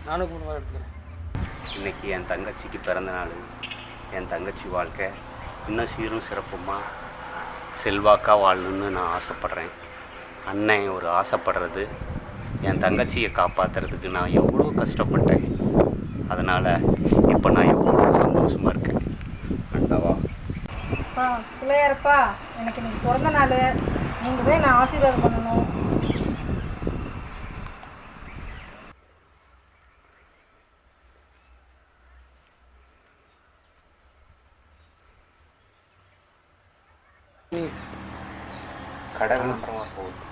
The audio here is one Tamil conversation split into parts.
நானும் கும்பிடுவா எடுத்துக்கிறேன். இன்றைக்கி என் தங்கச்சிக்கு பிறந்த நாள். என் தங்கச்சி வாழ்க்கை இன்னும் சீரும் சிறப்புமா செல்வாக்காக வாழணுன்னு நான் ஆசைப்பட்றேன். அண்ணன் ஒரு ஆசைப்படுறது என் தங்கச்சியை காப்பாற்றுறதுக்கு நான் எவ்வளோ கஷ்டப்பட்டேன். அதனால் இப்போ நான் எவ்வளோ சந்தோஷமாக இருக்கேன். அண்டாவா பிள்ளையாரப்பா, எனக்கு இன்னைக்கு பிறந்த நாள், நீங்கள் போய் நான் ஆசீர்வாதம் பண்ணணும். கடவுள் அப்புறமா போகுது.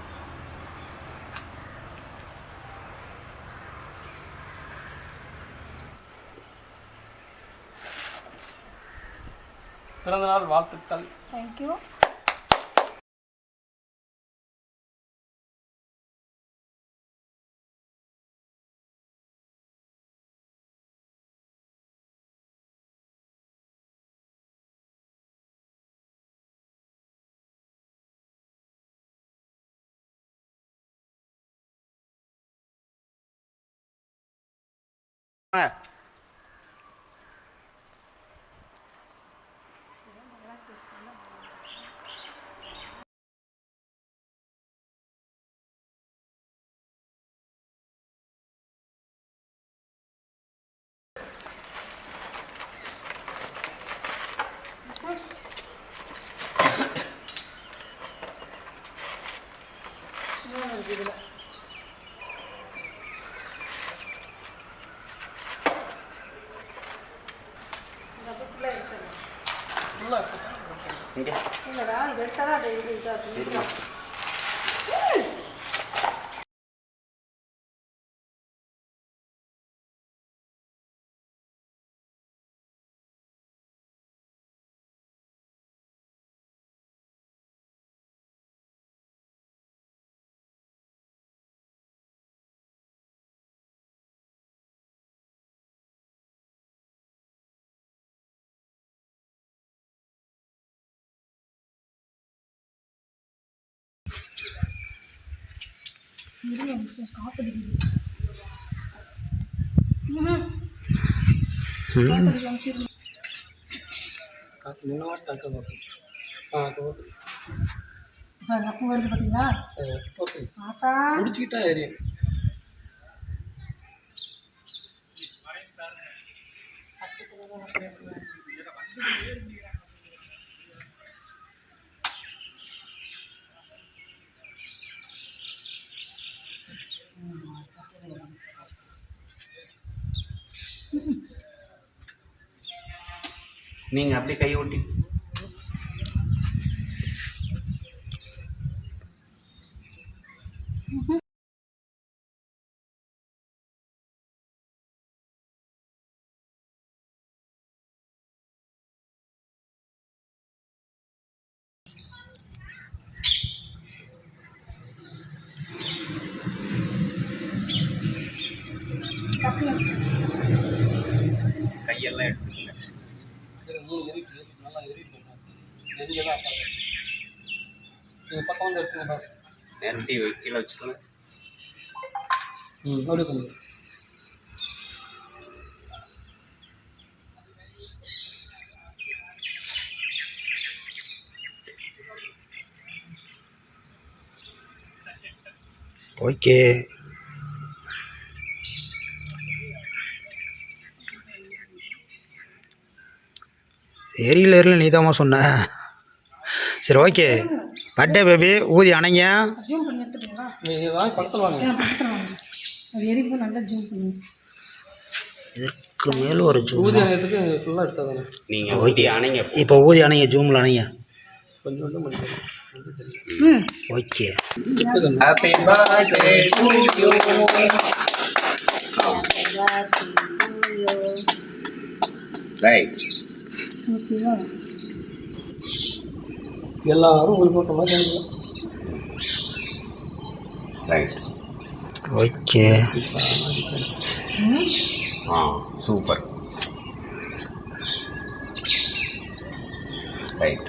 பிறந்தநாள் வாழ்த்துக்கள். தேங்க்யூ. இல்லடா, இது எடுத்தாதான் அதை இது வருது பார்த்தீங்களா? முடிச்சுக்கிட்டா ஏரியும். நீங்கள் அப்படியே கை ஒட்டி கையெல்லாம் எடுத்துக்கங்க. நல்லா எரியுது. எரியதான் பார்க்க நீங்கள் பக்கம் வந்து எடுத்துங்க பாஸ். நேரட்டி கீழே வச்சுக்கோங்க. அப்படியே கொஞ்சம் ஓகே. எரியல நீ தாம்மா சொன்ன. சரி ஓகே. பர்த்டே பேபி ஊதி அணைங்க. ஜூம் பண்ணி எடுத்துக்கீங்களா? நீங்கள் வாங்கி பக்கத்தில் வாங்க. பக்கத்தில் வாங்க. அது எரிப்பு நல்லா ஜூம் பண்ணி. இதற்கு மேலே ஒரு ஜூம் ஊதி அணையத்துக்கு ஃபுல்லாக எடுத்தாதானே நீங்கள் ஊதி அணைங்க. இப்போ ஊதி அணைங்க, ஜூமில் அணைங்க. கொஞ்சம் கொஞ்சம் முடியும். Okay. Happy birthday to you. Right. ஓகேவா? எல்லாரும் போய் போட்ட மாதிரி நினைக்கிறேன். ரைட். ஓகே. சூப்பர். ரைட்.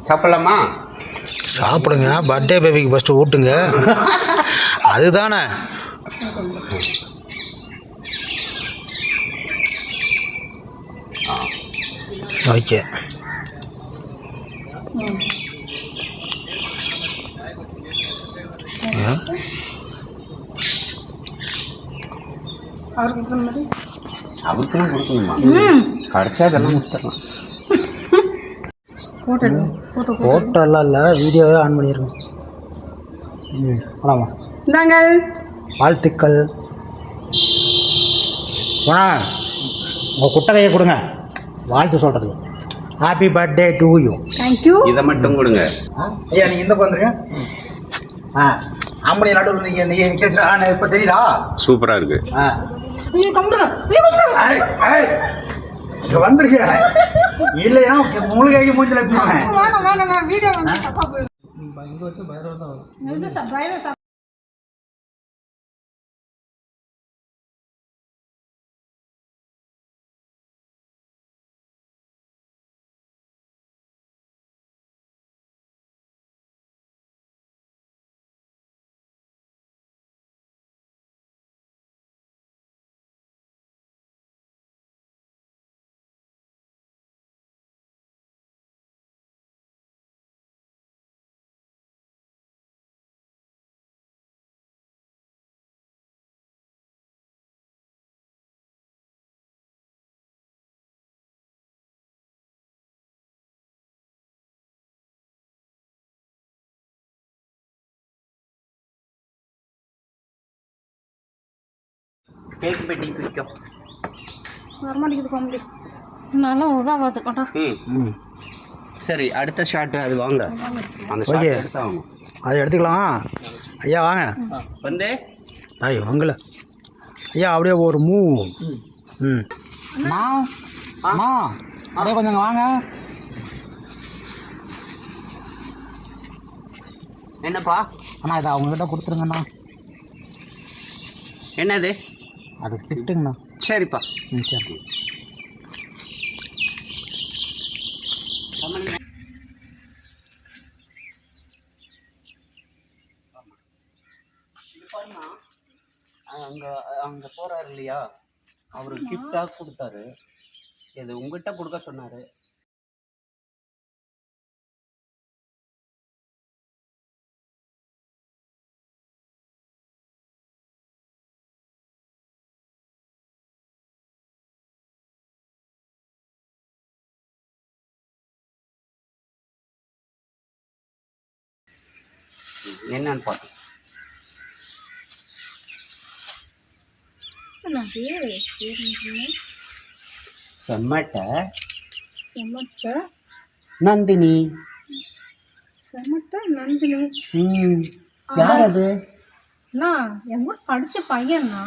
சாப்பிடலாமா? சாப்பிடுங்க. பர்த்டே பேபிக்கு ஃபஸ்ட்டு ஊட்டுங்க. அதுதானே ஓகே. அவருக்கு கொடுக்குற மாதிரி அவருக்குலாம் கொடுக்கணுமா? கிடச்சா இதெல்லாம் கொடுத்துடலாம். ஃபோட்டோலாம் இல்லை, வீடியோவே ஆன் பண்ணியிருக்கோம். போலாமா? இந்தாங்க வாழ்த்துக்கள். போனா உங்கள் குட்டகையை கொடுங்க, வாழ்த்து சொல்கிறதுக்கு. Happy birthday to you. Thank you. இதை மட்டும் கொடுங்க. ஐயா நீங்கள் இந்த வந்துருங்க. ஆம்பளை நடுவில் நீங்கள் கேட்குறா இப்போ தெரியுதா? சூப்பராக இருக்கு. நீ கம்முடுங்க. இங்கே வந்துருக்கு இல்லையா முழுகாக்கி மூஞ்சில் எடுத்துருவேன். வேணாம் வீடியோ வந்து தப்பா போயிடும். இங்கே வச்சு பயிரோட தான் வரும். இது பயிரை கேக் பெட்டி பிடிக்கும். வரமாட்டேங்குது காமெடி. நல்லா உதா பார்த்துக்கோட்டா. சரி, அடுத்த ஷாட்டு அது வாங்க. அந்த ஓகே, ஷாட் எடுத்தாங்க. அதை எடுத்துக்கலாம். ஐயா வாங்க. வந்து ஐயோ வாங்கல ஐயா, அப்படியே ஒரு அப்படியே கொஞ்சம் வாங்க. என்னப்பா? அண்ணா இதை அவங்ககிட்ட கொடுத்துருங்கண்ணா. என்னது? அது திட்டுங்கண்ணா. சரிப்பா. சரி. அங்கே போகிறாரு இல்லையா, அவர் கிஃப்டாக கொடுத்தாரு. இது உங்ககிட்ட கொடுக்க சொன்னார். என்னன்னு பார்த்தோம். செம்மட்ட நந்தினி. யார் அது? என் கூட படிச்ச பையன்னா.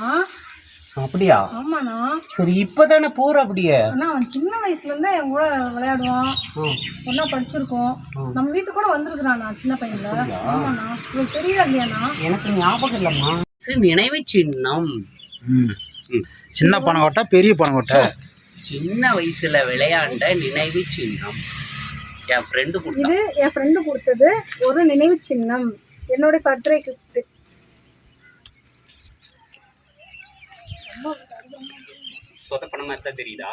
அப்படியா? ஆமாண்ணா. சரி, இப்பதானே போற? அப்படியே அண்ணா அவன் சின்ன வயசுல இருந்தே என் கூட விளையாடுவான், ஒன்னா படிச்சிருக்கோம். நம்ம வீட்டு கூட வந்திருக்கிறாண்ணா சின்ன பையன்ல. ஆமாண்ணா. உங்களுக்கு தெரியல இல்லையாண்ணா? எனக்கு ஞாபகம் இல்லம்மா. நினைவு சின்னம். சின்ன பணக்கோட்டை பெரிய பணக்கோட்டை. சின்ன வயசுல விளையாண்ட நினைவு சின்னம் என் ஃப்ரெண்டு கொடுத்தா. இது என் ஃப்ரெண்டு கொடுத்தது ஒரு நினைவு சின்னம், என்னோட பர்த்டே கிஃப்ட். சொதப்பன மாதிரி தான் தெரியுதா?